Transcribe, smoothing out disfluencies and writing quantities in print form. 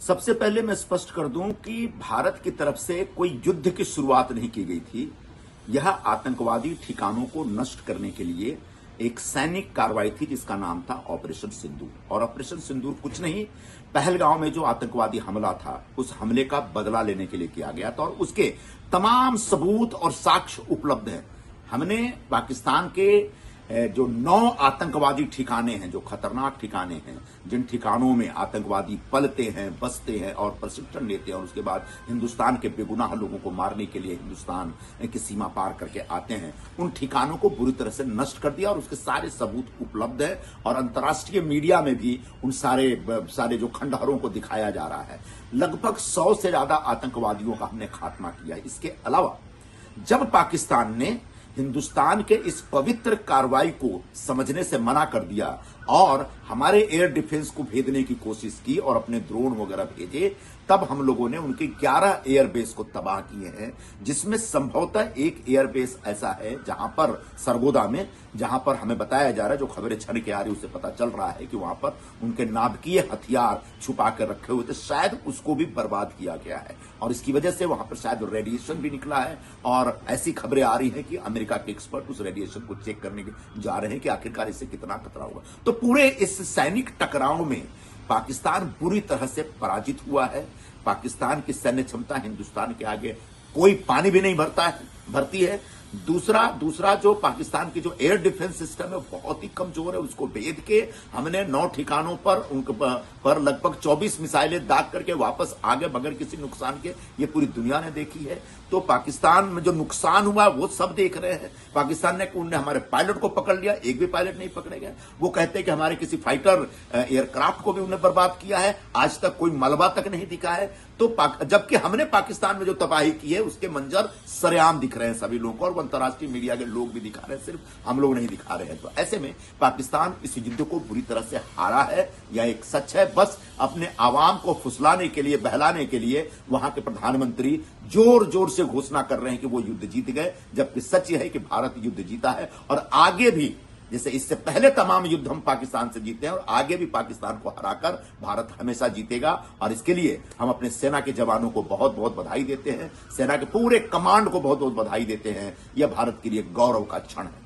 सबसे पहले मैं स्पष्ट कर दूं कि भारत की तरफ से कोई युद्ध की शुरुआत नहीं की गई थी। यह आतंकवादी ठिकानों को नष्ट करने के लिए एक सैनिक कार्रवाई थी जिसका नाम था ऑपरेशन सिंदूर। और ऑपरेशन सिंदूर कुछ नहीं, पहलगांव में जो आतंकवादी हमला था उस हमले का बदला लेने के लिए किया गया था और उसके तमाम सबूत और साक्ष्य उपलब्ध हैं। हमने पाकिस्तान के जो 9 आतंकवादी ठिकाने हैं, जो खतरनाक ठिकाने हैं, जिन ठिकानों में आतंकवादी पलते हैं, बसते हैं और प्रशिक्षण लेते हैं और उसके बाद हिंदुस्तान के बेगुनाह लोगों को मारने के लिए हिंदुस्तान की सीमा पार करके आते हैं, उन ठिकानों को बुरी तरह से नष्ट कर दिया और उसके सारे सबूत उपलब्ध है और अंतर्राष्ट्रीय मीडिया में भी उन सारे जो खंडहरों को दिखाया जा रहा है। लगभग 100 से ज्यादा आतंकवादियों का हमने खात्मा किया। इसके अलावा जब पाकिस्तान ने हिंदुस्तान के इस पवित्र कार्रवाई को समझने से मना कर दिया और हमारे एयर डिफेंस को भेजने की कोशिश की और अपने ड्रोन वगैरह भेजे, तब हम लोगों ने उनके 11 एयरबेस को तबाह किए हैं, जिसमें संभवतः एक एयरबेस ऐसा है जहां पर सरगोदा में, जहां पर हमें बताया जा रहा है, जो खबरें छन के आ रही उससे पता चल रहा है कि वहां पर उनके नाभिकीय हथियार छुपा कर रखे हुए थे, शायद उसको भी बर्बाद किया गया है और इसकी वजह से वहां पर शायद रेडिएशन भी निकला है। और ऐसी खबरें आ रही हैं कि अमेरिका के एक्सपर्ट उस रेडिएशन को चेक करने जा रहे हैं कि आखिरकार इससे कितना खतरा होगा। तो पूरे इस सैनिक टकराव में पाकिस्तान बुरी तरह से पराजित हुआ है। पाकिस्तान की सैन्य क्षमता हिंदुस्तान के आगे कोई पानी भी नहीं भरती है। दूसरा जो पाकिस्तान की जो एयर डिफेंस सिस्टम है बहुत ही कमजोर है। उसको भेद के हमने 9 ठिकानों पर लगभग 24 मिसाइलें दाग करके वापस आगे बगैर किसी नुकसान के, ये पूरी दुनिया ने देखी है। तो पाकिस्तान में जो नुकसान हुआ वो सब देख रहे हैं। पाकिस्तान ने उन्होंने हमारे पायलट को पकड़ लिया, एक भी पायलट नहीं पकड़े गए। वो कहते हैं कि हमारे किसी फाइटर एयरक्राफ्ट को भी उन्हें बर्बाद किया है, आज तक कोई मलबा तक नहीं दिखा है। तो जबकि हमने पाकिस्तान में जो तबाही की है उसके मंजर सरेआम दिख रहे हैं सभी लोगों को और अंतर्राष्ट्रीय मीडिया के लोग भी दिखा रहे हैं, सिर्फ हम लोग नहीं दिखा रहे हैं। तो ऐसे में पाकिस्तान इस युद्ध को बुरी तरह से हारा है, यह एक सच है। बस अपने आवाम को फुसलाने के लिए, बहलाने के लिए वहां के प्रधानमंत्री जोर जोर से घोषणा कर रहे हैं कि वो युद्ध जीत गए, जबकि सच यह है कि भारत युद्ध जीता है और आगे भी, जैसे इससे पहले तमाम युद्ध हम पाकिस्तान से जीते हैं और आगे भी पाकिस्तान को हराकर भारत हमेशा जीतेगा। और इसके लिए हम अपने सेना के जवानों को बहुत बहुत बधाई देते हैं, सेना के पूरे कमांड को बहुत बहुत बधाई देते हैं। यह भारत के लिए गौरव का क्षण है।